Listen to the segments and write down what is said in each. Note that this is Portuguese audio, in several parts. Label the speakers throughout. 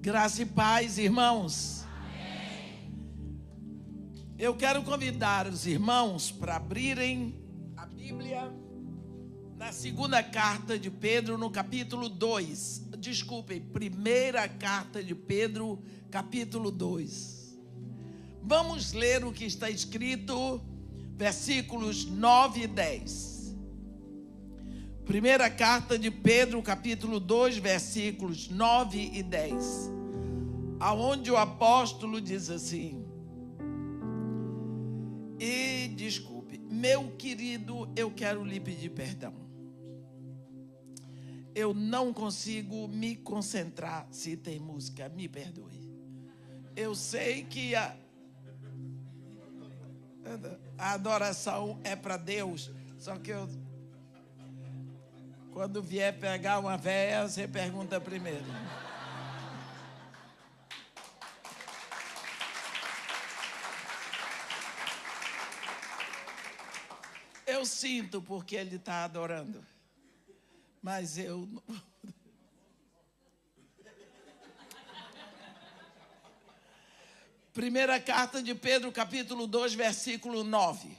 Speaker 1: Graça e paz, irmãos.
Speaker 2: Amém.
Speaker 1: Eu quero convidar os irmãos para abrirem a Bíblia na segunda carta de Pedro, no capítulo 2. Desculpem, primeira carta de Pedro, capítulo 2. Vamos ler o que está escrito, versículos 9 e 10. Primeira carta de Pedro, capítulo 2, versículos 9 e 10. Aonde o apóstolo diz assim: e desculpe, meu querido, eu quero lhe pedir perdão. Eu não consigo me concentrar se tem música, me perdoe. Eu sei que a adoração é para Deus, só que quando vier pegar uma véia, você pergunta primeiro. Eu sinto porque ele está adorando, mas eu... Primeira carta de Pedro, capítulo 2, versículo 9.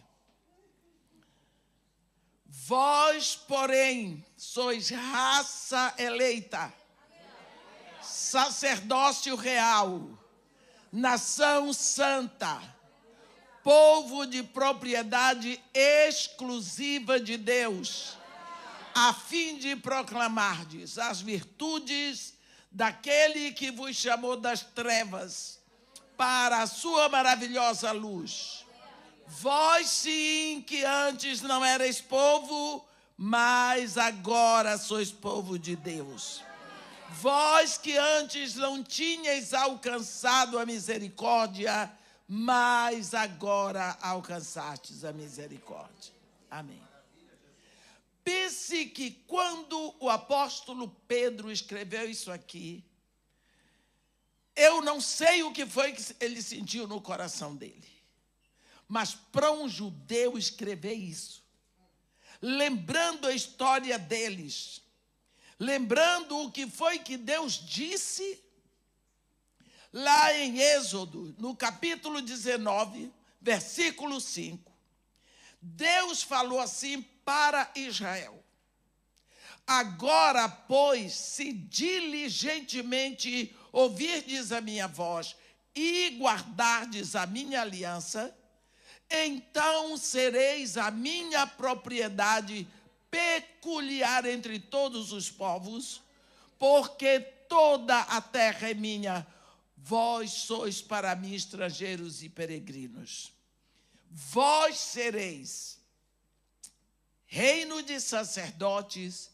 Speaker 1: Vós, porém, sois raça eleita, sacerdócio real, nação santa, povo de propriedade exclusiva de Deus, a fim de proclamardes as virtudes daquele que vos chamou das trevas para a sua maravilhosa luz. Vós sim, que antes não erais povo, mas agora sois povo de Deus. Vós que antes não tinhais alcançado a misericórdia, mas agora alcançastes a misericórdia. Amém. Pense que quando o apóstolo Pedro escreveu isso aqui, eu não sei o que foi que ele sentiu no coração dele. Mas para um judeu escrever isso, lembrando a história deles, lembrando o que foi que Deus disse lá em Êxodo, no capítulo 19, versículo 5, Deus falou assim para Israel: agora, pois, se diligentemente ouvirdes a minha voz e guardardes a minha aliança, então sereis a minha propriedade peculiar entre todos os povos, porque toda a terra é minha. Vós sois para mim estrangeiros e peregrinos. Vós sereis reino de sacerdotes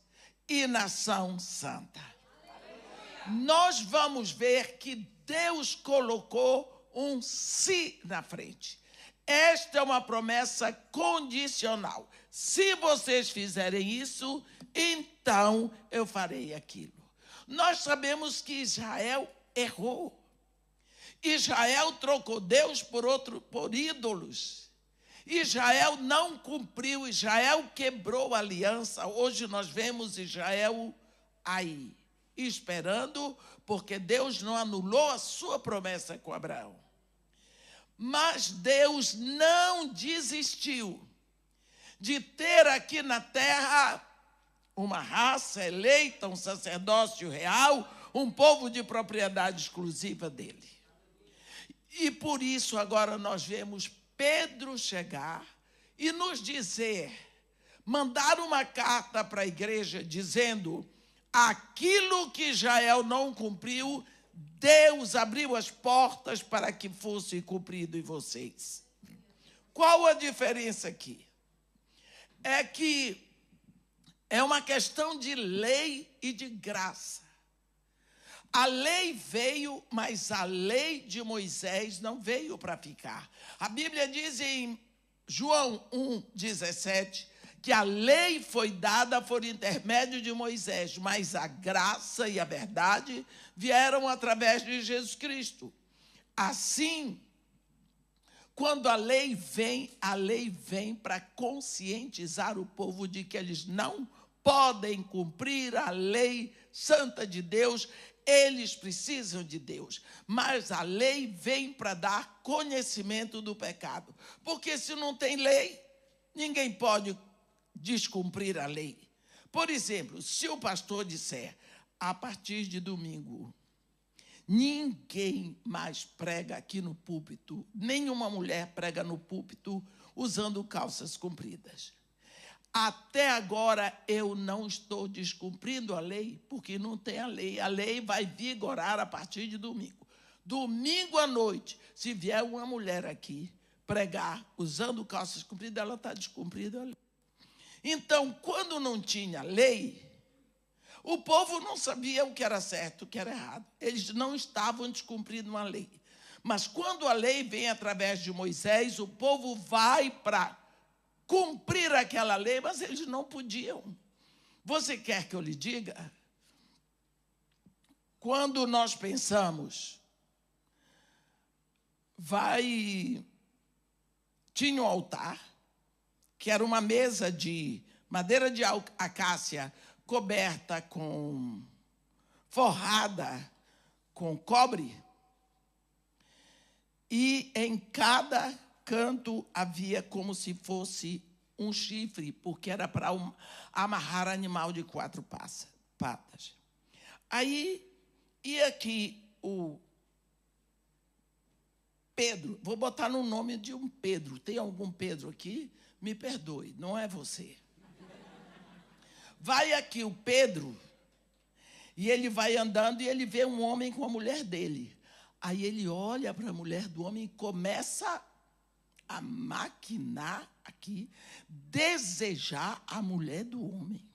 Speaker 1: e nação santa. Nós vamos ver que Deus colocou um "se" na frente. Esta é uma promessa condicional. Se vocês fizerem isso, então eu farei aquilo. Nós sabemos que Israel errou. Israel trocou Deus por ídolos. Israel não cumpriu, Israel quebrou a aliança. Hoje nós vemos Israel aí, esperando, porque Deus não anulou a sua promessa com Abraão. Mas Deus não desistiu de ter aqui na terra uma raça eleita, um sacerdócio real, um povo de propriedade exclusiva dele. E por isso agora nós vemos Pedro chegar e nos dizer, mandar uma carta para a igreja dizendo: aquilo que Israel não cumpriu, Deus abriu as portas para que fosse cumprido em vocês. Qual a diferença aqui? É que é uma questão de lei e de graça. A lei veio, mas a lei de Moisés não veio para ficar. A Bíblia diz em João 1,17 que a lei foi dada por intermédio de Moisés, mas a graça e a verdade vieram através de Jesus Cristo. Assim, quando a lei vem para conscientizar o povo de que eles não podem cumprir a lei santa de Deus, eles precisam de Deus. Mas a lei vem para dar conhecimento do pecado. Porque se não tem lei, ninguém pode descumprir a lei. Por exemplo, se o pastor disser, a partir de domingo, ninguém mais prega aqui no púlpito, nenhuma mulher prega no púlpito usando calças compridas. Até agora eu não estou descumprindo a lei, porque não tem a lei. A lei vai vigorar a partir de domingo. Domingo à noite, se vier uma mulher aqui pregar usando calças compridas, ela está descumprindo a lei. Então, quando não tinha lei, o povo não sabia o que era certo, o que era errado. Eles não estavam descumprindo uma lei. Mas quando a lei vem através de Moisés, o povo vai para cumprir aquela lei, mas eles não podiam. Você quer que eu lhe diga? Quando nós pensamos, tinha um altar, que era uma mesa de madeira de acácia, coberta forrada com cobre, e em cada canto havia como se fosse um chifre, porque era para amarrar animal de 4 patas. Aí ia aqui o Pedro, vou botar no nome de um Pedro. Tem algum Pedro aqui? Me perdoe, não é você. Vai aqui o Pedro, e ele vai andando e ele vê um homem com a mulher dele. Aí ele olha para a mulher do homem e começa a maquinar aqui, desejar a mulher do homem.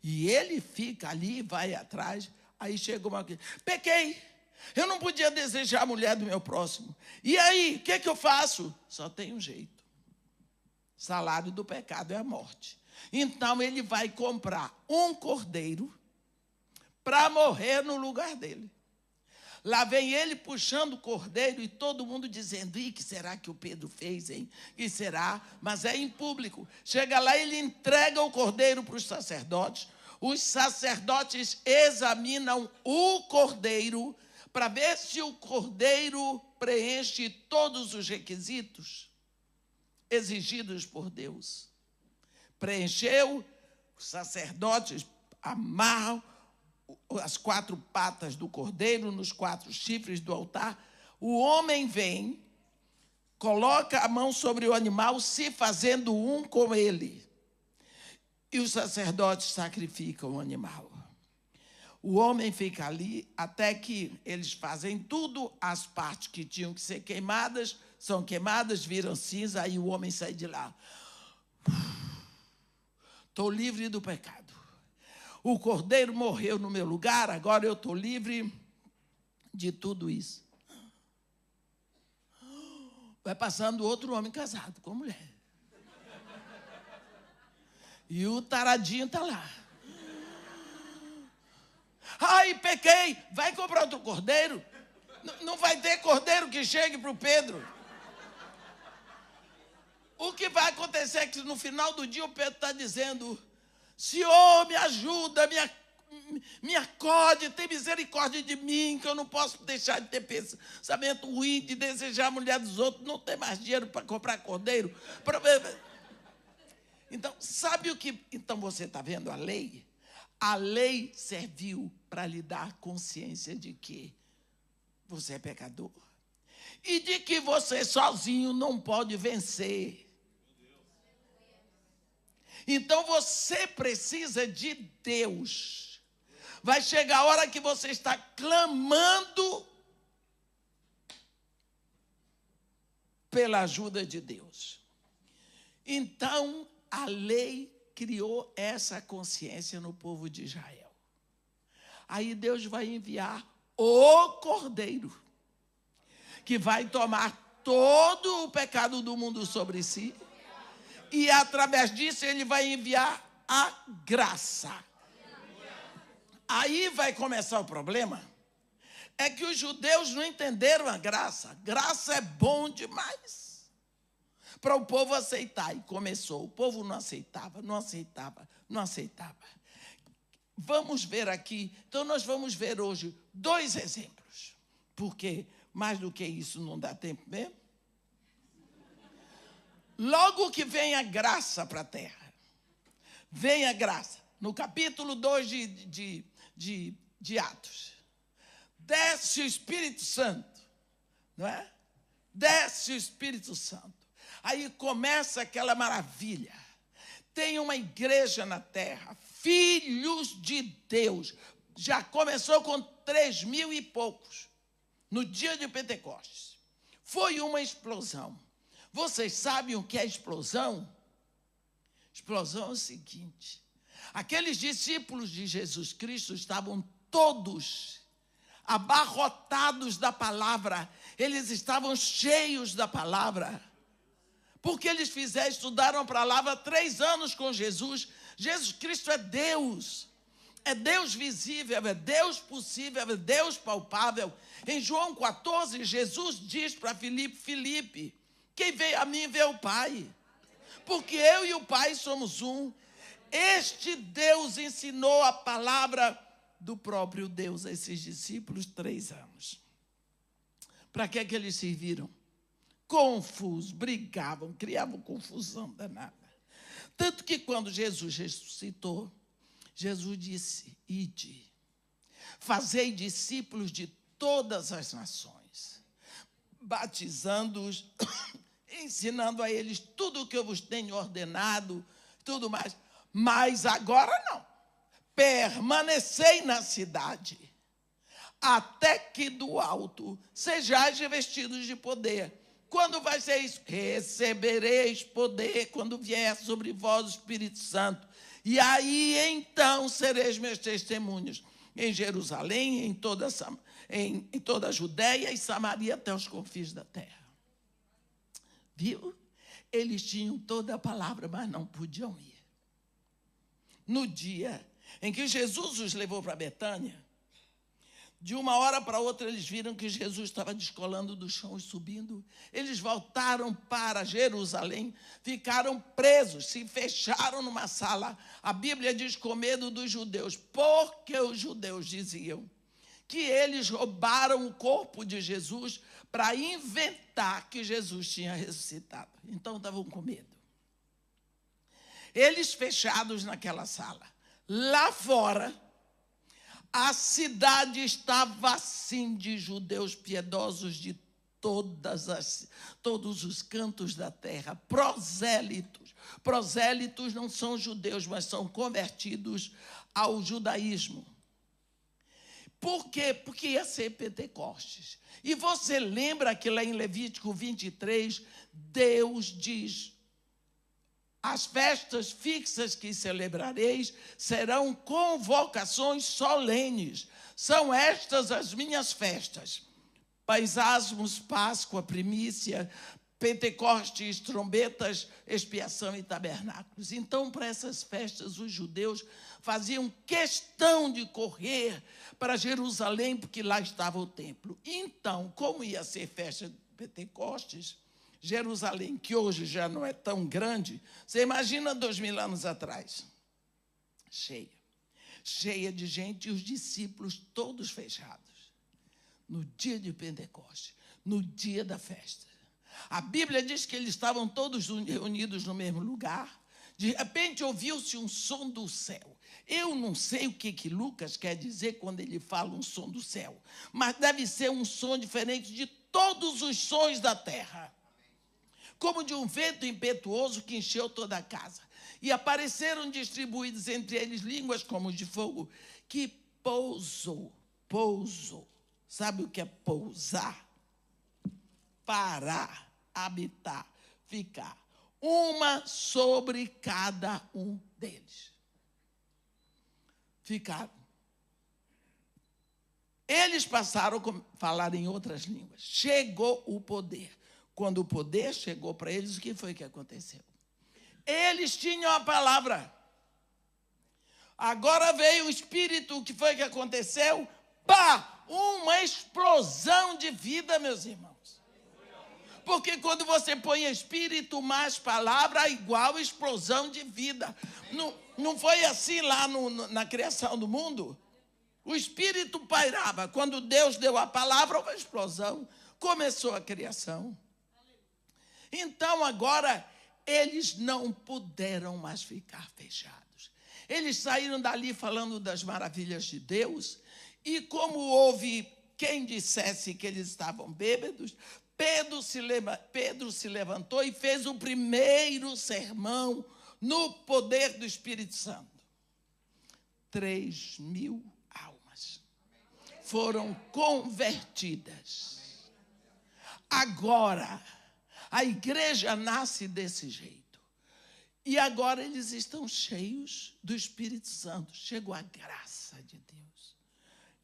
Speaker 1: E ele fica ali, vai atrás, aí chega uma coisa, pequei, eu não podia desejar a mulher do meu próximo. E aí, o que eu faço? Só tem um jeito. Salário do pecado é a morte. Então ele vai comprar um cordeiro para morrer no lugar dele. Lá vem ele puxando o cordeiro e todo mundo dizendo, e que será que o Pedro fez, hein? Que será? Mas é em público. Chega lá, ele entrega o cordeiro para os sacerdotes. Os sacerdotes examinam o cordeiro para ver se o cordeiro preenche todos os requisitos exigidos por Deus. Preencheu, os sacerdotes amarram as 4 patas do cordeiro nos 4 chifres do altar. O homem vem, coloca a mão sobre o animal, se fazendo um com ele. E os sacerdotes sacrificam o animal. O homem fica ali até que eles fazem tudo, as partes que tinham que ser queimadas, são queimadas, viram cinza, aí o homem sai de lá. Estou livre do pecado. O cordeiro morreu no meu lugar, agora eu estou livre de tudo isso. Vai passando outro homem casado com mulher. E o taradinho está lá. Ai, pequei, vai comprar outro cordeiro? Não vai ter cordeiro que chegue para o Pedro. O que vai acontecer é que no final do dia o Pedro está dizendo, Senhor, me ajuda, me acode, tem misericórdia de mim, que eu não posso deixar de ter pensamento ruim, de desejar a mulher dos outros, não tem mais dinheiro para comprar cordeiro. Então, sabe o que... Então, você está vendo a lei? A lei serviu para lhe dar consciência de que você é pecador. E de que você sozinho não pode vencer. Então você precisa de Deus. Vai chegar a hora que você está clamando pela ajuda de Deus. Então a lei criou essa consciência no povo de Israel. Aí Deus vai enviar o Cordeiro, que vai tomar todo o pecado do mundo sobre si. E através disso ele vai enviar a graça. Aí vai começar o problema. É que os judeus não entenderam a graça. Graça é bom demais. para o povo aceitar. E começou. O povo não aceitava, não aceitava, não aceitava. Vamos ver aqui. Então, nós vamos ver hoje 2 exemplos. Porque mais do que isso não dá tempo mesmo. Logo que vem a graça para a terra. Vem a graça. No capítulo 2 de Atos. Desce o Espírito Santo. Não é? Desce o Espírito Santo. Aí começa aquela maravilha. Tem uma igreja na terra, filhos de Deus. Já começou com 3.000 e poucos, no dia de Pentecostes. Foi uma explosão. Vocês sabem o que é explosão? Explosão é o seguinte: aqueles discípulos de Jesus Cristo estavam todos abarrotados da palavra, eles estavam cheios da palavra, porque eles estudaram a palavra 3 anos com Jesus. Jesus Cristo é Deus visível, é Deus possível, é Deus palpável. Em João 14, Jesus diz para Filipe, quem vê a mim vê o Pai, porque eu e o Pai somos um. Este Deus ensinou a palavra do próprio Deus a esses discípulos 3 anos. Para que eles serviram? Confusos, brigavam, criavam confusão danada. Tanto que quando Jesus ressuscitou, Jesus disse, ide, fazei discípulos de todas as nações, batizando-os, ensinando a eles tudo o que eu vos tenho ordenado, tudo mais. Mas agora não. Permanecei na cidade, até que do alto sejais revestidos de poder. Quando vai ser isso? Recebereis poder quando vier sobre vós o Espírito Santo. E aí então sereis meus testemunhas em Jerusalém, em toda a Judéia e Samaria até os confins da terra. Viu? Eles tinham toda a palavra, mas não podiam ir. No dia em que Jesus os levou para Betânia, de uma hora para outra eles viram que Jesus estava descolando do chão e subindo. Eles voltaram para Jerusalém, ficaram presos, se fecharam numa sala. A Bíblia diz com medo dos judeus, porque os judeus diziam que eles roubaram o corpo de Jesus para inventar que Jesus tinha ressuscitado. Então estavam com medo. Eles fechados naquela sala. Lá fora, a cidade estava assim de judeus piedosos de todos os cantos da terra, prosélitos. Prosélitos não são judeus, mas são convertidos ao judaísmo. Por quê? Porque ia ser Pentecostes. E você lembra que lá em Levítico 23, Deus diz, as festas fixas que celebrareis serão convocações solenes. São estas as minhas festas. Paisasmos, Páscoa, primícia, Pentecostes, trombetas, expiação e tabernáculos. Então, para essas festas, os judeus faziam questão de correr para Jerusalém, porque lá estava o templo. Então, como ia ser festa de Pentecostes, Jerusalém, que hoje já não é tão grande, você imagina 2000 anos atrás, cheia de gente e os discípulos todos fechados, no dia de Pentecostes, no dia da festa. A Bíblia diz que eles estavam todos reunidos no mesmo lugar, de repente ouviu-se um som do céu. Eu não sei o que Lucas quer dizer quando ele fala um som do céu, mas deve ser um som diferente de todos os sons da terra, como de um vento impetuoso que encheu toda a casa. E apareceram distribuídos entre eles línguas como de fogo, que pousou. Sabe o que é pousar? Parar, habitar, ficar. Uma sobre cada um deles. Ficaram. Eles passaram a falar em outras línguas. Chegou o poder. Quando o poder chegou para eles, o que foi que aconteceu? Eles tinham a palavra. Agora veio o Espírito, o que foi que aconteceu? Pá! Uma explosão de vida, meus irmãos. Porque quando você põe espírito mais palavra, é igual explosão de vida. Não foi assim lá na criação do mundo? O espírito pairava. Quando Deus deu a palavra, houve uma explosão. Começou a criação. Então agora eles não puderam mais ficar fechados. Eles saíram dali falando das maravilhas de Deus. E como houve quem dissesse que eles estavam bêbados, Pedro se levantou e fez o primeiro sermão no poder do Espírito Santo. 3.000 almas foram convertidas. Agora, a igreja nasce desse jeito. E agora eles estão cheios do Espírito Santo. Chegou a graça de Deus.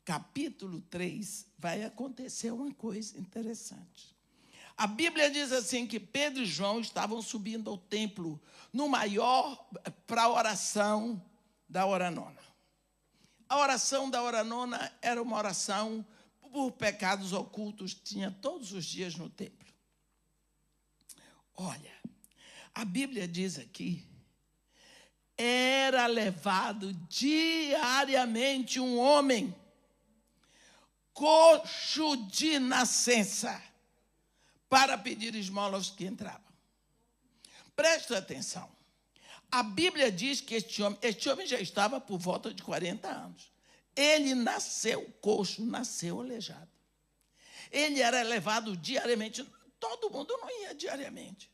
Speaker 1: Capítulo 3, vai acontecer uma coisa interessante. A Bíblia diz assim que Pedro e João estavam subindo ao templo para a oração da hora nona. A oração da hora nona era uma oração por pecados ocultos, tinha todos os dias no templo. Olha, a Bíblia diz aqui, era levado diariamente um homem coxo de nascença para pedir esmola aos que entravam. Presta atenção. A Bíblia diz que este homem já estava por volta de 40 anos. Ele nasceu coxo, nasceu aleijado. Ele era levado diariamente. Todo mundo não ia diariamente.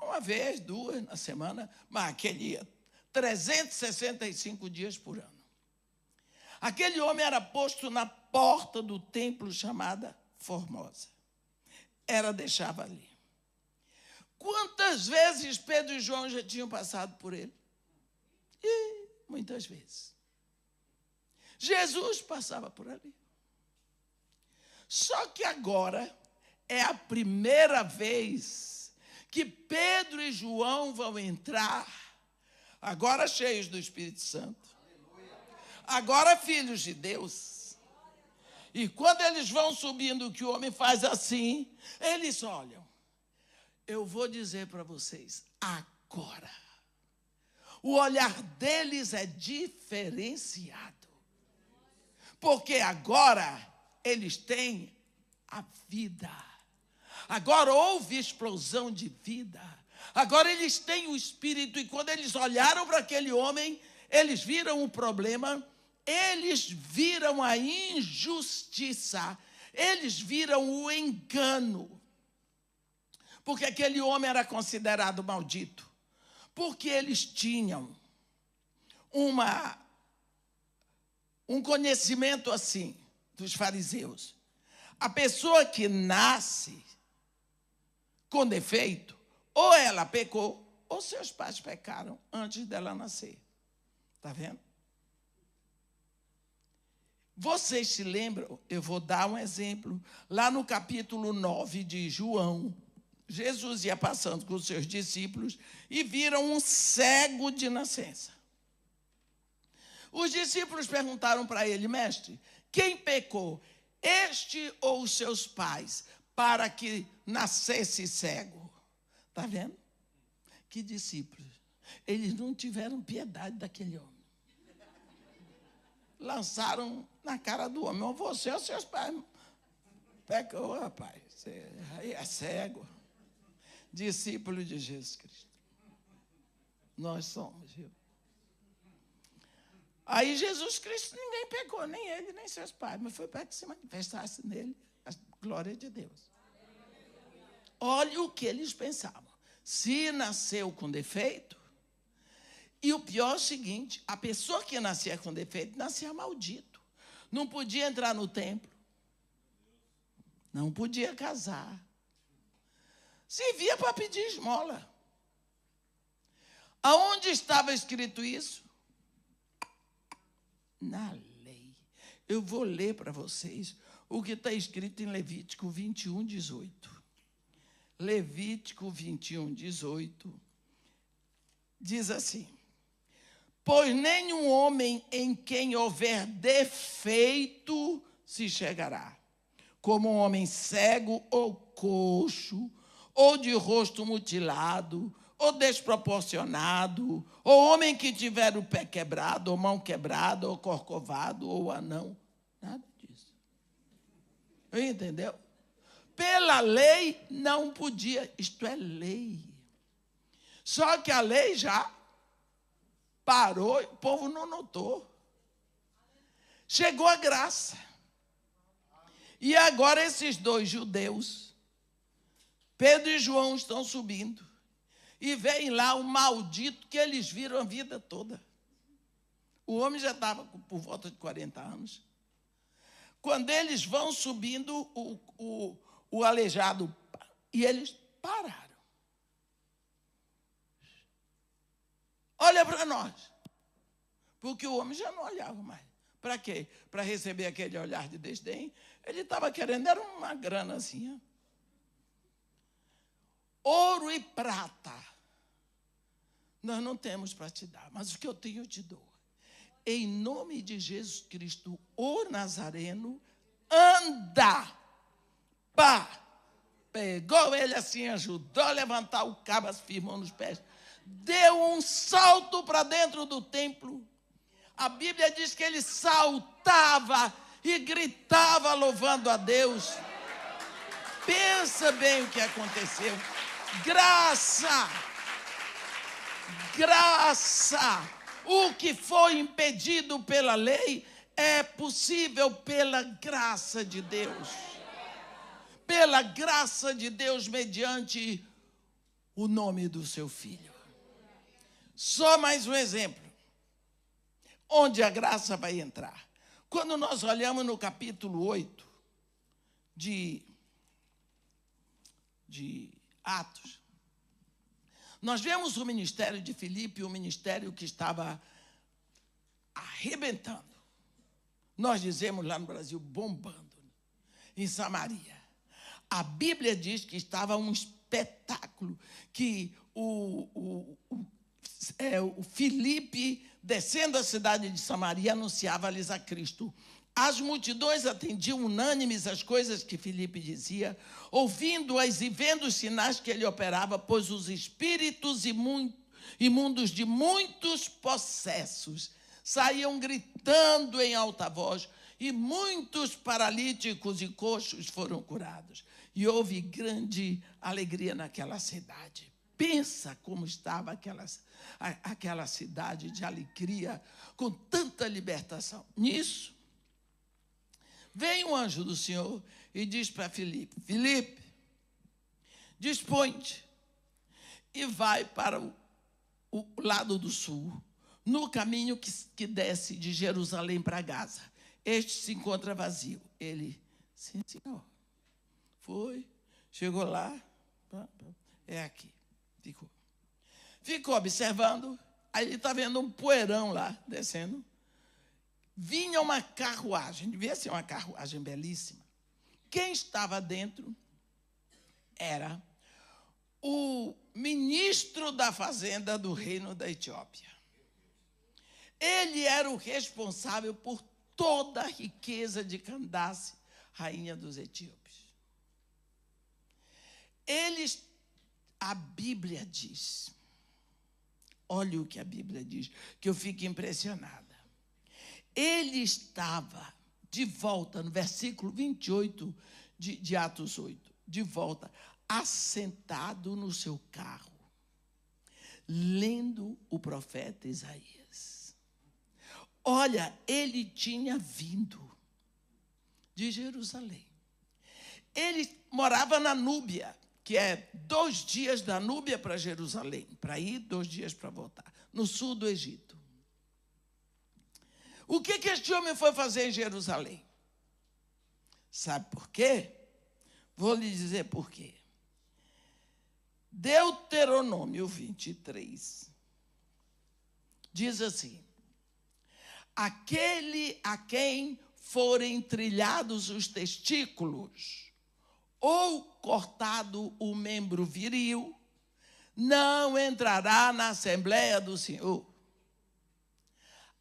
Speaker 1: Uma vez, duas na semana, mas aquele ia 365 dias por ano. Aquele homem era posto na porta do templo chamada Formosa. Deixava ali. Quantas vezes Pedro e João já tinham passado por ele? E muitas vezes. Jesus passava por ali. Só que agora é a primeira vez que Pedro e João vão entrar, agora cheios do Espírito Santo, agora filhos de Deus. E quando eles vão subindo, que o homem faz assim, eles olham. Eu vou dizer para vocês, agora, o olhar deles é diferenciado. Porque agora eles têm a vida. Agora houve explosão de vida. Agora eles têm o Espírito. E quando eles olharam para aquele homem, eles viram o problema, eles viram a injustiça, eles viram o engano. Porque aquele homem era considerado maldito. Porque eles tinham um conhecimento assim, dos fariseus. A pessoa que nasce com defeito, ou ela pecou, ou seus pais pecaram antes dela nascer. Está vendo? Vocês se lembram? Eu vou dar um exemplo. Lá no capítulo 9 de João, Jesus ia passando com os seus discípulos e viram um cego de nascença. Os discípulos perguntaram para ele, mestre, quem pecou, este ou os seus pais, para que nascesse cego? Está vendo? Que discípulos. Eles não tiveram piedade daquele homem. Lançaram na cara do homem, ou você ou seus pais. Pecou, rapaz, você aí é cego. Discípulo de Jesus Cristo. Nós somos, viu? Aí Jesus Cristo, ninguém pecou, nem ele, nem seus pais, mas foi para que se manifestasse nele a glória de Deus. Olha o que eles pensavam. Se nasceu com defeito, e o pior é o seguinte, a pessoa que nascia com defeito, nascia maldito. Não podia entrar no templo. Não podia casar. Servia para pedir esmola. Aonde estava escrito isso? Na lei. Eu vou ler para vocês o que está escrito em Levítico 21, 18. Levítico 21, 18. Diz assim: pois nenhum homem em quem houver defeito se chegará, como um homem cego ou coxo, ou de rosto mutilado, ou desproporcionado, ou homem que tiver o pé quebrado, ou mão quebrada, ou corcovado, ou anão. Nada disso. Entendeu? Pela lei não podia. Isto é lei. Só que a lei já parou, o povo não notou. Chegou a graça. E agora esses dois judeus, Pedro e João, estão subindo. E vem lá um maldito que eles viram a vida toda. O homem já estava por volta de 40 anos. Quando eles vão subindo, o aleijado, e eles pararam. Olha para nós. Porque o homem já não olhava mais. Para quê? Para receber aquele olhar de desdém. Ele estava querendo, era uma granazinha. Ouro e prata nós não temos para te dar, mas o que eu tenho eu te dou. Em nome de Jesus Cristo, o Nazareno, anda. Pá! Pegou ele assim, ajudou a levantar o cabo, firmou nos pés. Deu um salto para dentro do templo. A Bíblia diz que ele saltava e gritava louvando a Deus. Pensa bem o que aconteceu. Graça! Graça! O que foi impedido pela lei é possível pela graça de Deus. Pela graça de Deus mediante o nome do seu Filho. Só mais um exemplo. Onde a graça vai entrar? Quando nós olhamos no capítulo 8 de Atos, nós vemos o ministério de Filipe, o ministério que estava arrebentando. Nós dizemos lá no Brasil, bombando, em Samaria. A Bíblia diz que estava um espetáculo, que o Filipe, descendo a cidade de Samaria, anunciava-lhes a Cristo. As multidões atendiam unânimes as coisas que Filipe dizia, ouvindo-as e vendo os sinais que ele operava, pois os espíritos imundos de muitos possessos saíam gritando em alta voz, e muitos paralíticos e coxos foram curados. E houve grande alegria naquela cidade. Pensa como estava aquela cidade de alegria, com tanta libertação. Nisso, vem um anjo do Senhor e diz para Filipe, Filipe, dispõe-te e vai para o lado do sul, no caminho que desce de Jerusalém para Gaza. Este se encontra vazio. Ele, sim, senhor. Foi, chegou lá, é aqui. Ficou observando, aí ele está vendo um poeirão lá, descendo. Vinha uma carruagem, devia ser uma carruagem belíssima. Quem estava dentro era o ministro da fazenda do reino da Etiópia. Ele era o responsável por toda a riqueza de Candace, rainha dos etíopes. A Bíblia diz, olha o que a Bíblia diz, que eu fico impressionada. Ele estava de volta, no versículo 28 de Atos 8, de volta, assentado no seu carro, lendo o profeta Isaías. Olha, ele tinha vindo de Jerusalém. Ele morava na Núbia, que é 2 dias da Núbia para Jerusalém, para ir, 2 dias para voltar, no sul do Egito. O que este homem foi fazer em Jerusalém? Sabe por quê? Vou lhe dizer por quê. Deuteronômio 23 diz assim: aquele a quem forem trilhados os testículos ou cortado o membro viril, não entrará na Assembleia do Senhor.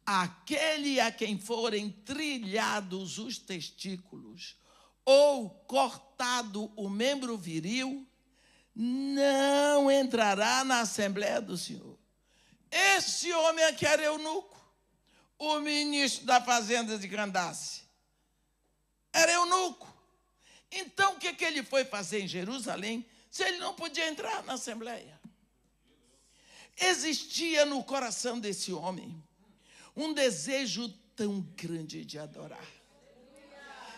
Speaker 1: Aquele a quem forem trilhados os testículos ou cortado o membro viril, não entrará na Assembleia do Senhor. Esse homem aqui era eunuco, o ministro da Fazenda de Candace. Era eunuco. Então, o que ele foi fazer em Jerusalém se ele não podia entrar na Assembleia? Existia no coração desse homem um desejo tão grande de adorar.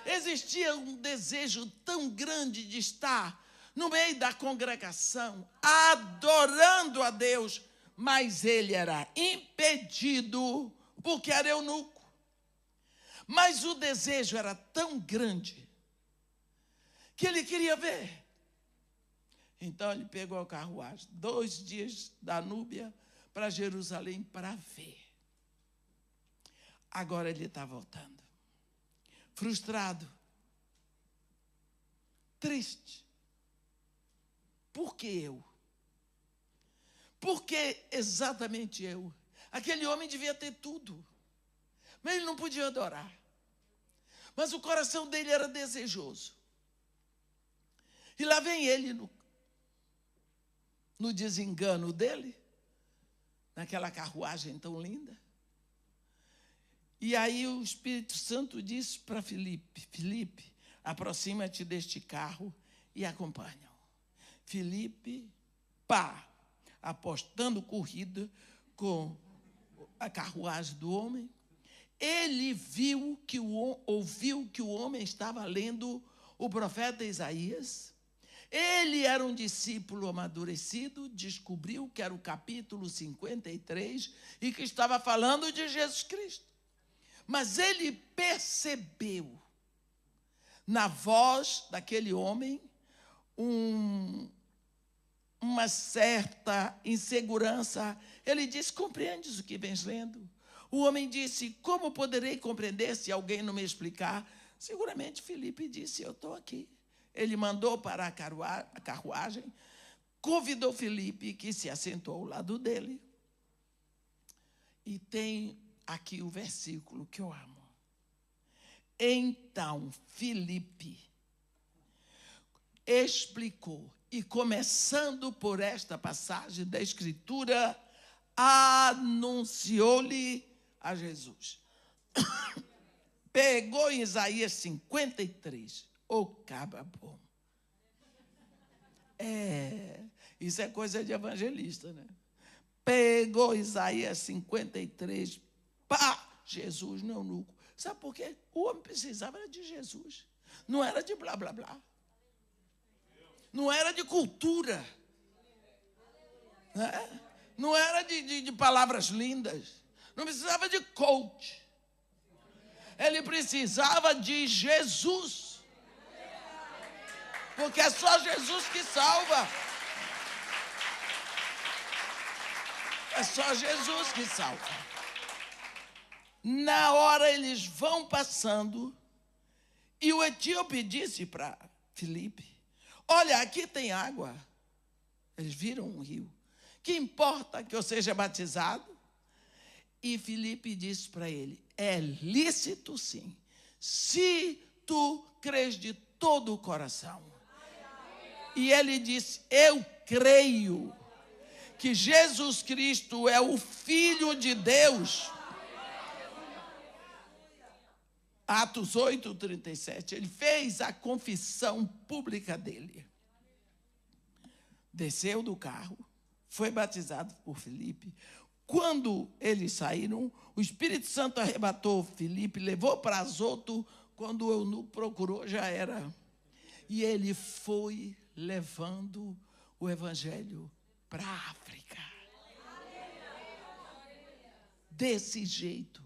Speaker 1: Existia um desejo tão grande de estar no meio da congregação, adorando a Deus, mas ele era impedido porque era eunuco. Mas o desejo era tão grande que ele queria ver. Então ele pegou a carruagem, 2 dias da Núbia para Jerusalém para ver. Agora ele está voltando. Frustrado. Triste. Por que eu? Por que exatamente eu? Aquele homem devia ter tudo, mas ele não podia adorar. Mas o coração dele era desejoso. E lá vem ele no desengano dele, naquela carruagem tão linda. E aí o Espírito Santo disse para Filipe: Filipe, aproxima-te deste carro e acompanha-o. Filipe, apostando corrida com a carruagem do homem, ele ouviu que o homem estava lendo o profeta Isaías. Ele era um discípulo amadurecido, descobriu que era o capítulo 53 e que estava falando de Jesus Cristo. Mas ele percebeu na voz daquele homem uma certa insegurança. Ele disse: compreendes o que vens lendo? O homem disse: como poderei compreender se alguém não me explicar? Seguramente Filipe disse: eu estou aqui. Ele mandou parar a carruagem, convidou Filipe, que se assentou ao lado dele. E tem aqui o versículo que eu amo. Então Filipe explicou, e começando por esta passagem da Escritura, anunciou-lhe a Jesus. Pegou em Isaías 53, o caba bom. Isso é coisa de evangelista, né? Pegou Isaías 53, Jesus no eunuco. Sabe por quê? O homem precisava de Jesus. Não era de blá, blá, blá. Não era de cultura. Né? Não era de palavras lindas. Não precisava de coach. Ele precisava de Jesus. Porque é só Jesus que salva. É só Jesus que salva. Na hora eles vão passando, e o etíope disse para Filipe: olha, aqui tem água. Eles viram um rio. Que importa que eu seja batizado? E Filipe disse para ele: é lícito sim, se tu crês de todo o coração. E ele disse: eu creio que Jesus Cristo é o Filho de Deus. Atos 8:37, ele fez a confissão pública dele. Desceu do carro, foi batizado por Filipe. Quando eles saíram, o Espírito Santo arrebatou Filipe, levou para Azoto. Quando o eunuco procurou, já era. E ele foi levando o evangelho para a África. Desse jeito.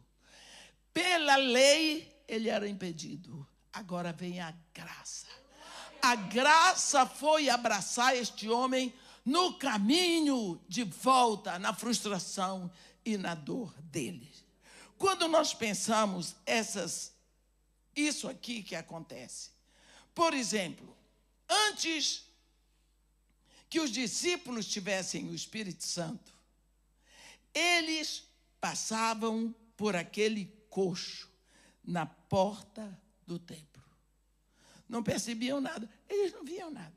Speaker 1: Pela lei, ele era impedido. Agora vem a graça. A graça foi abraçar este homem no caminho de volta, na frustração e na dor dele. Quando nós pensamos isso aqui que acontece. Por exemplo, antes que os discípulos tivessem o Espírito Santo, eles passavam por aquele coxo na porta do templo. Não percebiam nada, eles não viam nada.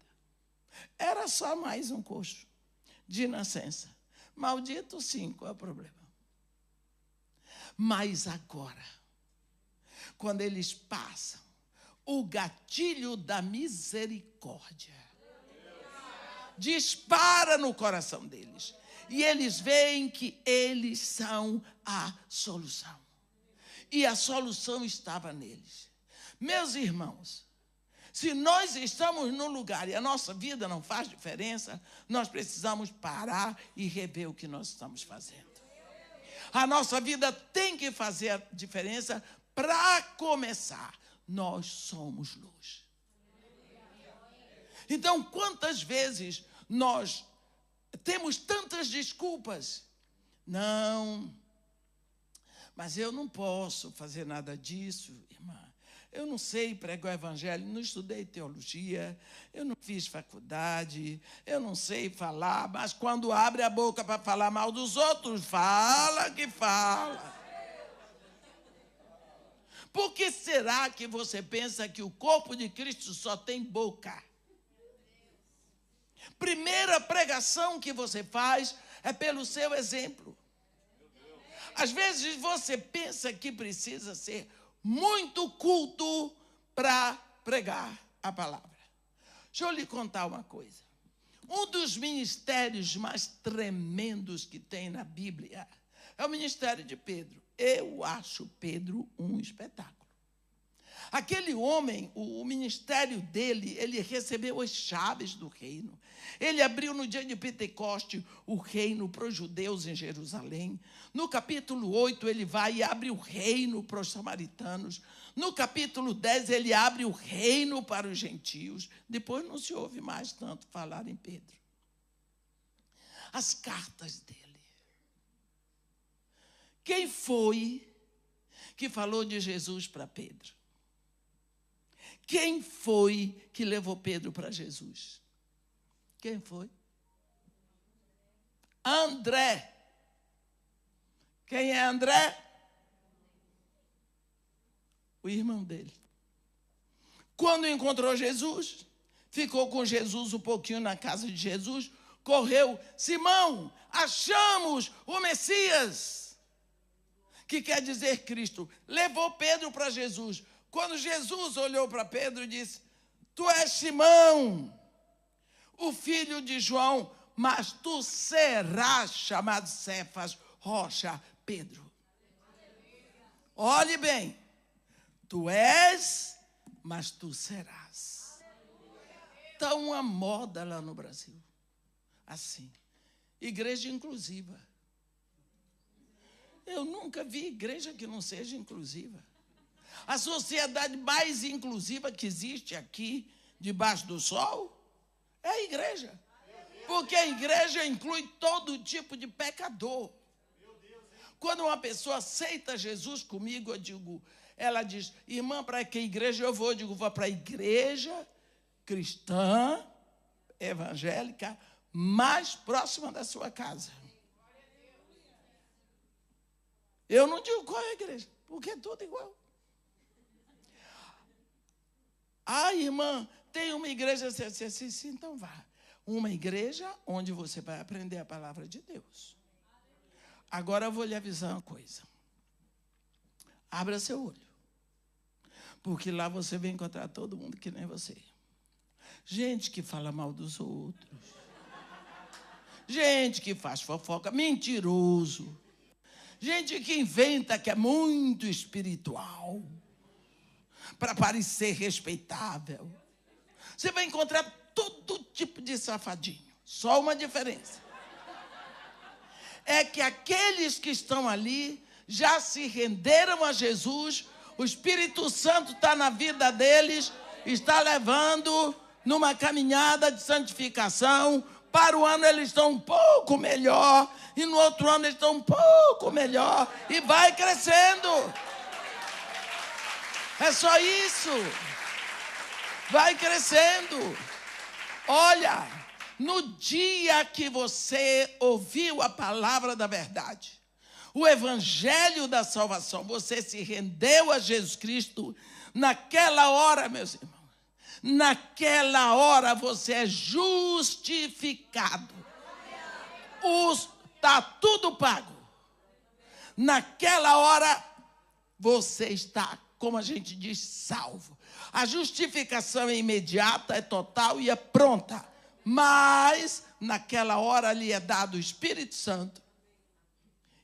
Speaker 1: Era só mais um coxo de nascença. Maldito sim, qual é o problema? Mas agora, quando eles passam o gatilho da misericórdia, dispara no coração deles. E eles veem que eles são a solução. E a solução estava neles. Meus irmãos, se nós estamos num lugar e a nossa vida não faz diferença, nós precisamos parar e rever o que nós estamos fazendo. A nossa vida tem que fazer a diferença. Para começar, nós somos luz. Então, quantas vezes nós temos tantas desculpas? Não, mas eu não posso fazer nada disso, irmã. Eu não sei pregar o evangelho, não estudei teologia, eu não fiz faculdade, eu não sei falar, mas quando abre a boca para falar mal dos outros, fala que fala. Por que será que você pensa que o corpo de Cristo só tem boca? Primeira pregação que você faz é pelo seu exemplo. Às vezes você pensa que precisa ser muito culto para pregar a palavra. Deixa eu lhe contar uma coisa. Um dos ministérios mais tremendos que tem na Bíblia é o ministério de Pedro. Eu acho Pedro um espetáculo. Aquele homem, o ministério dele, ele recebeu as chaves do reino. Ele abriu no dia de Pentecoste o reino para os judeus em Jerusalém. No capítulo 8, ele vai e abre o reino para os samaritanos. No capítulo 10, ele abre o reino para os gentios. Depois não se ouve mais tanto falar em Pedro. As cartas dele. Quem foi que falou de Jesus para Pedro? Quem foi que levou Pedro para Jesus? Quem foi? André. Quem é André? O irmão dele. Quando encontrou Jesus, ficou com Jesus um pouquinho na casa de Jesus, correu, Simão, achamos o Messias, que quer dizer Cristo. Levou Pedro para Jesus. Quando Jesus olhou para Pedro e disse, tu és Simão, o filho de João, mas tu serás chamado Cefas, rocha, Pedro. Olhe bem, tu és, mas tu serás. Está uma moda lá no Brasil, assim, igreja inclusiva. Eu nunca vi igreja que não seja inclusiva. A sociedade mais inclusiva que existe aqui, debaixo do sol, é a igreja. Porque a igreja inclui todo tipo de pecador. Quando uma pessoa aceita Jesus comigo, ela diz, irmã, para que igreja eu vou? Eu digo, vou para a igreja cristã, evangélica, mais próxima da sua casa. Eu não digo qual é a igreja, porque é tudo igual. Ah, irmã, tem uma igreja assim, então vá. Uma igreja onde você vai aprender a palavra de Deus. Agora eu vou lhe avisar uma coisa. Abra seu olho. Porque lá você vai encontrar todo mundo que nem você. Gente que fala mal dos outros. Gente que faz fofoca, mentiroso. Gente que inventa que é muito espiritual. Para parecer respeitável. Você vai encontrar todo tipo de safadinho. Só uma diferença. É que aqueles que estão ali já se renderam a Jesus, o Espírito Santo está na vida deles, está levando numa caminhada de santificação. Para o ano eles estão um pouco melhor, e no outro ano eles estão um pouco melhor, e vai crescendo. É só isso. Vai crescendo. Olha, no dia que você ouviu a palavra da verdade, o evangelho da salvação, você se rendeu a Jesus Cristo, naquela hora, meus irmãos, naquela hora você é justificado. Está tudo pago. Naquela hora você está, como a gente diz, salvo. A justificação é imediata, é total e é pronta. Mas naquela hora lhe é dado o Espírito Santo.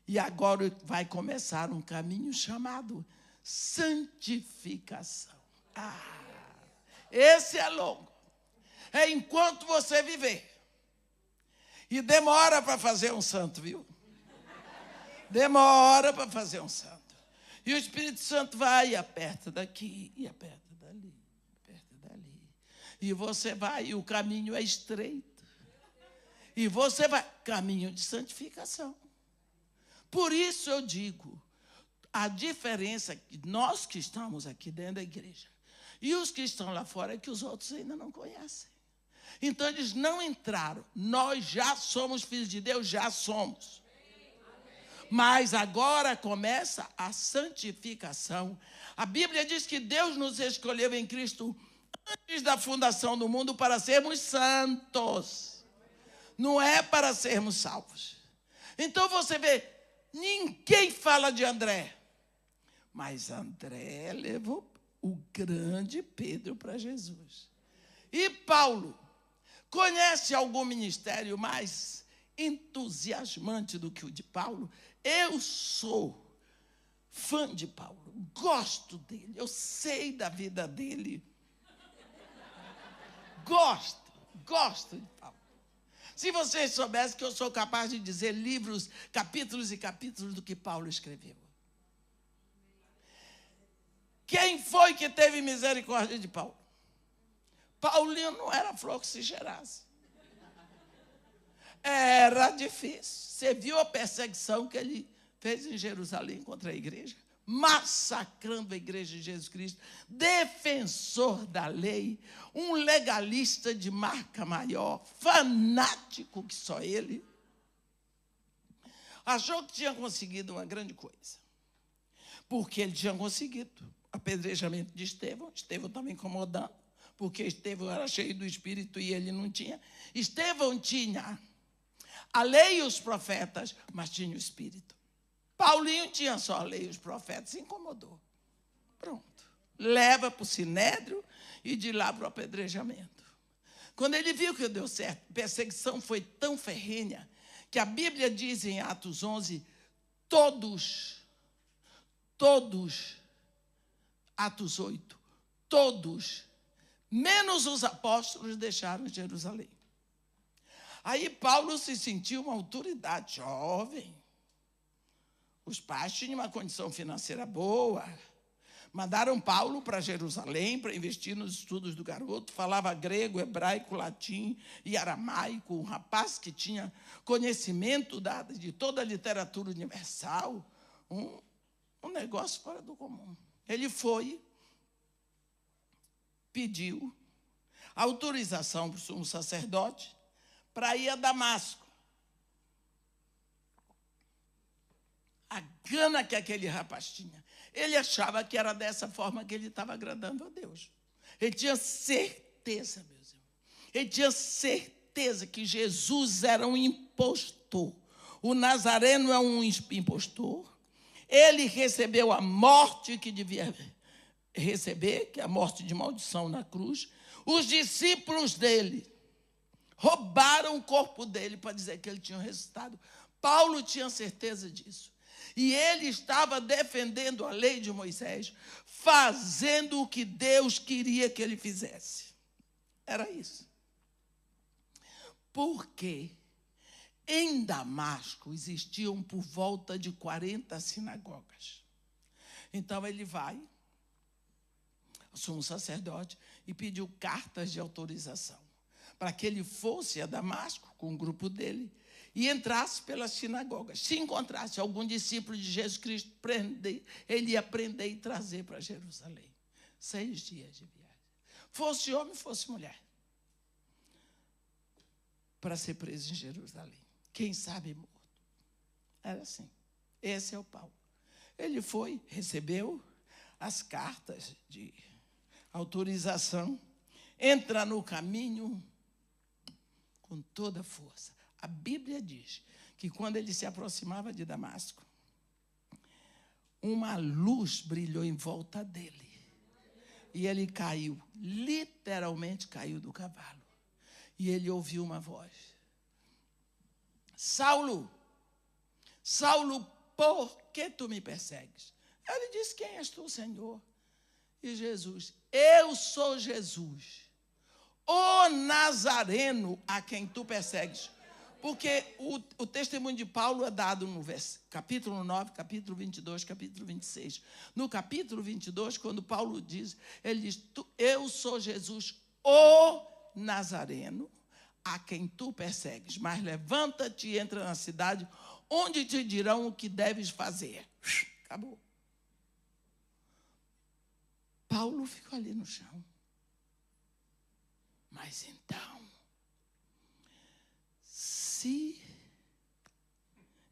Speaker 1: E agora vai começar um caminho chamado santificação. Esse é longo. É enquanto você viver. E demora para fazer um santo, viu? Demora para fazer um santo. E o Espírito Santo vai e aperta daqui, e aperta dali, aperta dali. E você vai, e o caminho é estreito. E você vai, caminho de santificação. Por isso eu digo, a diferença é que nós que estamos aqui dentro da igreja e os que estão lá fora é que os outros ainda não conhecem. Então eles não entraram. Nós já somos filhos de Deus, já somos. Mas agora começa a santificação. A Bíblia diz que Deus nos escolheu em Cristo antes da fundação do mundo para sermos santos. Não é para sermos salvos. Então você vê, ninguém fala de André. Mas André levou o grande Pedro para Jesus. E Paulo, conhece algum ministério mais entusiasmante do que o de Paulo? Eu sou fã de Paulo, gosto dele, eu sei da vida dele. Gosto de Paulo. Se vocês soubessem que eu sou capaz de dizer livros, capítulos e capítulos do que Paulo escreveu. Quem foi que teve misericórdia de Paulo? Paulinho não era flor que se cheirasse. Era difícil. Você viu a perseguição que ele fez em Jerusalém contra a igreja? Massacrando a igreja de Jesus Cristo. Defensor da lei. Um legalista de marca maior. Fanático que só ele. Achou que tinha conseguido uma grande coisa. Porque ele tinha conseguido apedrejamento de Estevão. Estevão estava incomodando. Porque Estevão era cheio do Espírito e ele não tinha. Estevão tinha a lei e os profetas, mas tinha o Espírito. Paulinho tinha só a lei e os profetas, se incomodou. Pronto. Leva para o sinédrio e de lá para o apedrejamento. Quando ele viu que deu certo, a perseguição foi tão ferrenha que a Bíblia diz em Atos 11, todos, Atos 8, todos, menos os apóstolos, deixaram Jerusalém. Aí Paulo se sentiu uma autoridade jovem. Os pais tinham uma condição financeira boa. Mandaram Paulo para Jerusalém para investir nos estudos do garoto. Falava grego, hebraico, latim e aramaico. Um rapaz que tinha conhecimento de toda a literatura universal. Um negócio fora do comum. Ele foi, pediu autorização para o sumo sacerdote para ir a Damasco. A gana que aquele rapaz tinha. Ele achava que era dessa forma que ele estava agradando a Deus. Ele tinha certeza, meus irmãos. Ele tinha certeza que Jesus era um impostor. O Nazareno é um impostor. Ele recebeu a morte que devia receber, que é a morte de maldição na cruz. Os discípulos dele roubaram o corpo dele para dizer que ele tinha ressuscitado. Paulo tinha certeza disso. E ele estava defendendo a lei de Moisés, fazendo o que Deus queria que ele fizesse. Era isso. Porque em Damasco existiam por volta de 40 sinagogas. Então ele vai ao sumo sacerdote e pediu cartas de autorização para que ele fosse a Damasco com um grupo dele e entrasse pelas sinagogas. Se encontrasse algum discípulo de Jesus Cristo, ele ia prender e trazer para Jerusalém. 6 dias de viagem. Fosse homem, fosse mulher. Para ser preso em Jerusalém. Quem sabe morto. Era assim. Esse é o Paulo. Ele foi, recebeu as cartas de autorização entra no caminho com toda a força. A Bíblia diz que quando ele se aproximava de Damasco, uma luz brilhou em volta dele. E ele caiu, literalmente caiu do cavalo. E ele ouviu uma voz: Saulo, Saulo, por que tu me persegues? Ele disse: quem és tu, Senhor? E Jesus: eu sou Jesus, o Nazareno a quem tu persegues. Porque o testemunho de Paulo é dado no capítulo 9, capítulo 22, capítulo 26. No capítulo 22, quando Paulo diz, ele diz: eu sou Jesus, o Nazareno, a quem tu persegues. Mas levanta-te e entra na cidade, onde te dirão o que deves fazer. Acabou. Paulo ficou ali no chão. Mas então,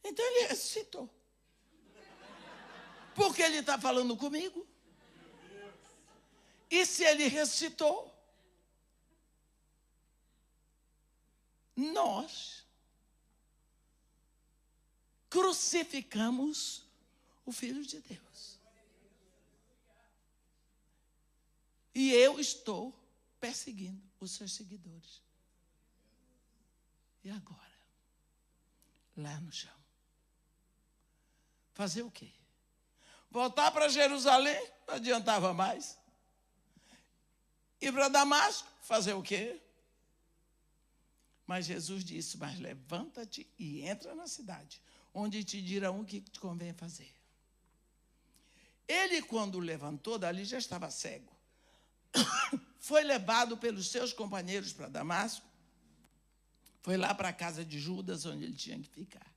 Speaker 1: então ele ressuscitou. Porque ele está falando comigo. E se ele ressuscitou, nós crucificamos o Filho de Deus. E eu estou perseguindo os seus seguidores. E agora? Lá no chão. Fazer o quê? Voltar para Jerusalém? Não adiantava mais. Ir para Damasco? Fazer o quê? Mas Jesus disse: mas levanta-te e entra na cidade, onde te dirão o que te convém fazer. Ele, quando levantou dali, já estava cego. Foi levado pelos seus companheiros para Damasco. Foi lá para a casa de Judas, onde ele tinha que ficar.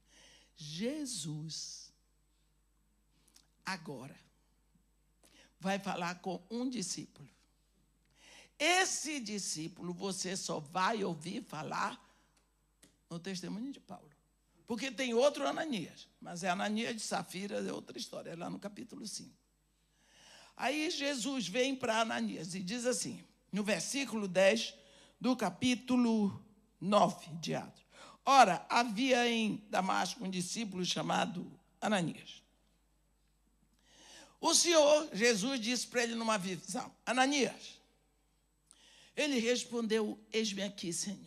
Speaker 1: Jesus, agora, vai falar com um discípulo. Esse discípulo você só vai ouvir falar no testemunho de Paulo. Porque tem outro Ananias, mas é Ananias de Safira, é outra história, é lá no capítulo 5. Aí Jesus vem para Ananias e diz assim, no versículo 10 do capítulo 9 de Atos. Ora, havia em Damasco um discípulo chamado Ananias. O Senhor, Jesus, disse para ele numa visão: Ananias. Ele respondeu: eis-me aqui, Senhor.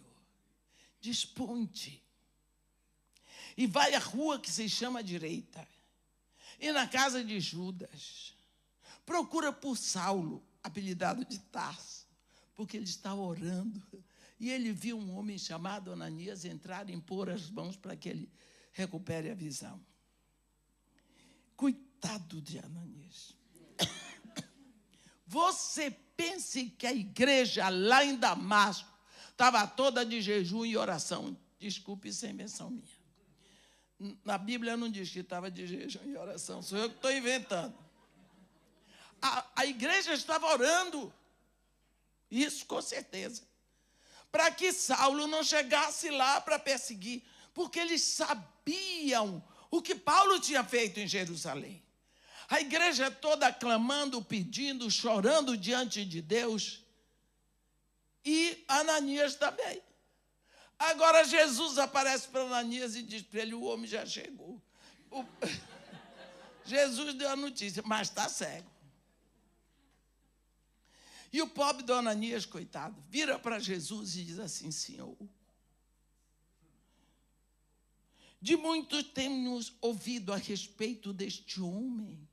Speaker 1: Dispõe-te e vai à rua que se chama Direita, e na casa de Judas procura por Saulo, apelidado de Tarso, porque ele está orando. E ele viu um homem chamado Ananias entrar e impor as mãos para que ele recupere a visão. Coitado de Ananias. Você pense que a igreja lá em Damasco estava toda de jejum e oração. Desculpe, sem menção minha. Na Bíblia não diz que estava de jejum e oração, sou eu que estou inventando. A igreja estava orando, isso com certeza, para que Saulo não chegasse lá para perseguir, porque eles sabiam o que Paulo tinha feito em Jerusalém. A igreja toda clamando, pedindo, chorando diante de Deus, e Ananias também. Agora Jesus aparece para Ananias e diz para ele: o homem já chegou. Jesus deu a notícia, mas está cego. E o pobre do Ananias, coitado, vira para Jesus e diz assim: Senhor, de muitos temos ouvido a respeito deste homem.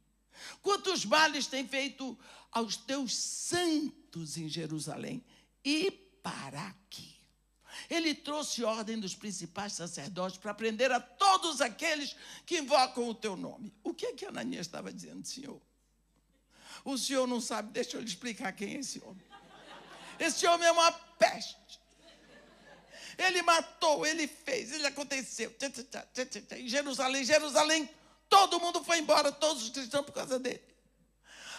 Speaker 1: Quantos males tem feito aos teus santos em Jerusalém e para aqui. Ele trouxe ordem dos principais sacerdotes para prender a todos aqueles que invocam o teu nome. O que é que Ananias estava dizendo, Senhor? O senhor não sabe, deixa eu lhe explicar quem é esse homem. Esse homem é uma peste. Ele matou, ele fez, ele aconteceu. Em Jerusalém, todo mundo foi embora, todos os cristãos por causa dele.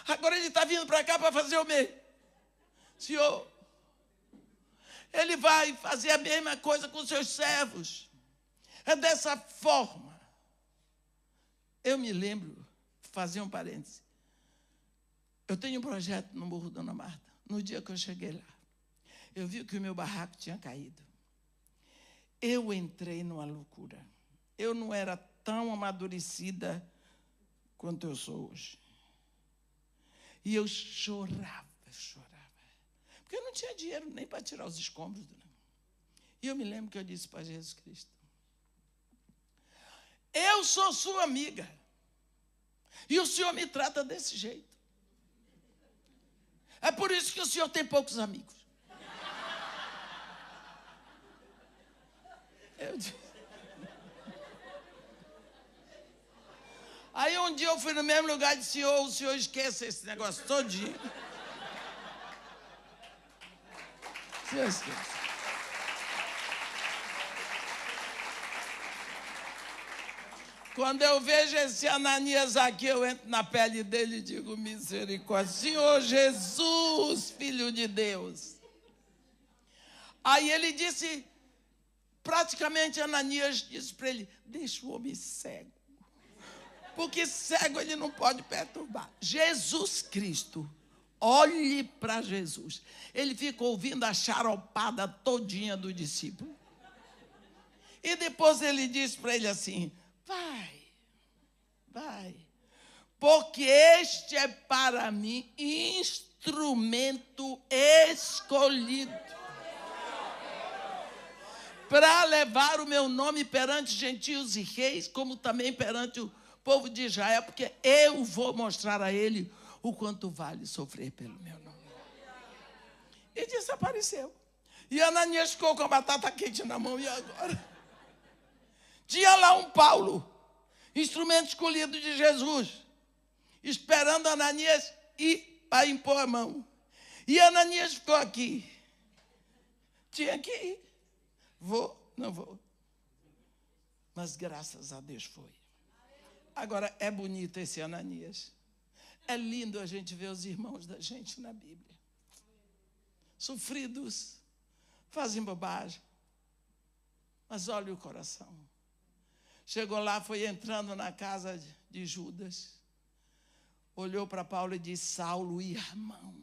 Speaker 1: Agora ele está vindo para cá para fazer o mesmo. Senhor, ele vai fazer a mesma coisa com os seus servos. É dessa forma. Eu me lembro, fazer um parêntese. Eu tenho um projeto no Morro Dona Marta. No dia que eu cheguei lá, eu vi que o meu barraco tinha caído. Eu entrei numa loucura. Eu não era tão amadurecida quanto eu sou hoje. E eu chorava. Porque eu não tinha dinheiro nem para tirar os escombros. E eu me lembro que eu disse para Jesus Cristo: eu sou sua amiga. E o Senhor me trata desse jeito. É por isso que o Senhor tem poucos amigos. Aí um dia eu fui no mesmo lugar e disse: o Senhor esquece esse negócio todinho. O Senhor esquece. Quando eu vejo esse Ananias aqui, eu entro na pele dele e digo: misericórdia, Senhor Jesus, Filho de Deus. Aí ele disse, praticamente Ananias disse para ele: deixa o homem cego, porque cego ele não pode perturbar. Jesus Cristo, olhe para Jesus. Ele fica ouvindo a charopada todinha do discípulo. E depois ele disse para ele assim: vai, porque este é para mim instrumento escolhido para levar o meu nome perante gentios e reis, como também perante o povo de Israel, porque eu vou mostrar a ele o quanto vale sofrer pelo meu nome. E desapareceu. E Ananias ficou com a batata quente na mão. E agora? Tinha lá um Paulo, instrumento escolhido de Jesus, esperando Ananias ir para impor a mão. E Ananias ficou aqui. Tinha que ir. Vou? Não vou. Mas graças a Deus foi. Agora, é bonito esse Ananias. É lindo a gente ver os irmãos da gente na Bíblia. Sofridos, fazem bobagem. Mas olha o coração. Chegou lá, foi entrando na casa de Judas. Olhou para Paulo e disse: Saulo, irmão.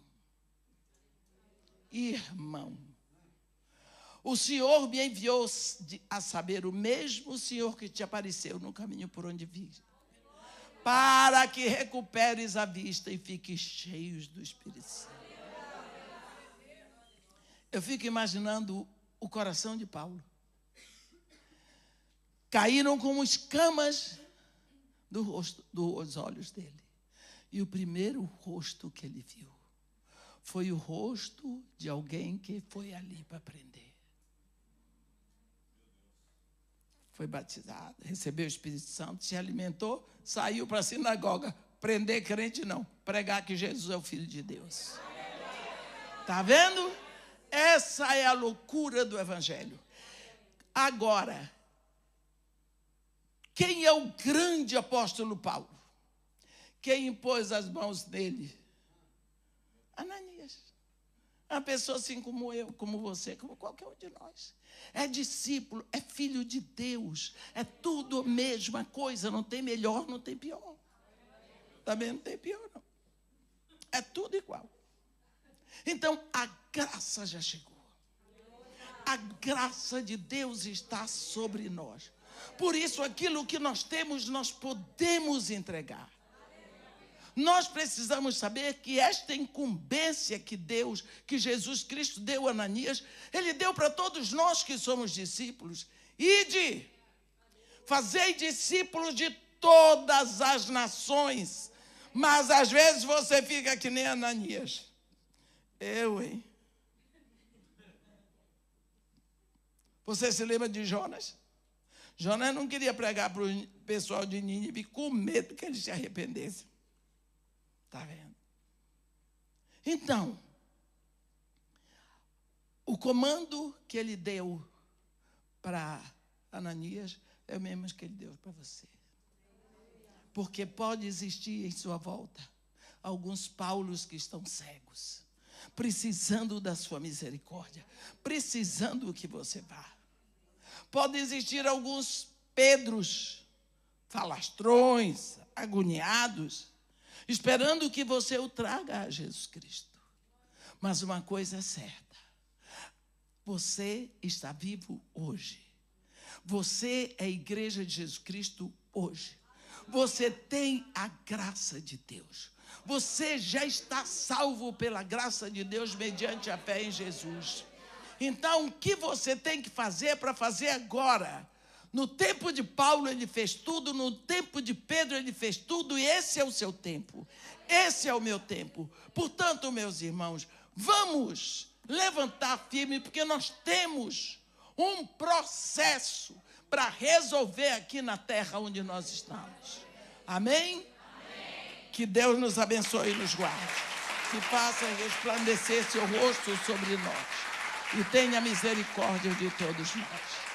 Speaker 1: O Senhor me enviou a saber, o mesmo Senhor que te apareceu no caminho por onde vi, para que recuperes a vista e fiques cheios do Espírito Santo. Eu fico imaginando o coração de Paulo. Caíram como escamas dos olhos dele. E o primeiro rosto que ele viu foi o rosto de alguém que foi ali para aprender. Foi batizado, recebeu o Espírito Santo, se alimentou, saiu para a sinagoga. Prender crente não, pregar que Jesus é o Filho de Deus. Está vendo? Essa é a loucura do Evangelho. Agora, quem é o grande apóstolo Paulo? Quem impôs as mãos nele? Ananias. Uma pessoa assim como eu, como você, como qualquer um de nós. É discípulo, é filho de Deus. É tudo a mesma coisa, não tem melhor, não tem pior. Também não tem pior, não. É tudo igual. Então, a graça já chegou. A graça de Deus está sobre nós. Por isso, aquilo que nós temos, nós podemos entregar. Nós precisamos saber que esta incumbência que Jesus Cristo deu a Ananias, Ele deu para todos nós que somos discípulos. Ide, fazei discípulos de todas as nações. Mas às vezes você fica que nem Ananias. Hein? Você se lembra de Jonas? Jonas não queria pregar para o pessoal de Nínive com medo que eles se arrependessem. Está vendo? Então, o comando que ele deu para Ananias é o mesmo que ele deu para você. Porque pode existir em sua volta alguns Paulos que estão cegos, precisando da sua misericórdia, precisando que você vá. Pode existir alguns Pedros, falastrões, agoniados, esperando que você o traga a Jesus Cristo. Mas uma coisa é certa: Você está vivo hoje. Você é a igreja de Jesus Cristo hoje. Você tem a graça de Deus. Você já está salvo pela graça de Deus mediante a fé em Jesus. Então, o que você tem que fazer para fazer agora? No tempo de Paulo ele fez tudo, no tempo de Pedro ele fez tudo, e esse é o seu tempo. Esse é o meu tempo. Portanto, meus irmãos, vamos levantar firme, porque nós temos um processo para resolver aqui na terra onde nós estamos. Amém? Amém? Que Deus nos abençoe e nos guarde. Que faça resplandecer seu rosto sobre nós. E tenha misericórdia de todos nós.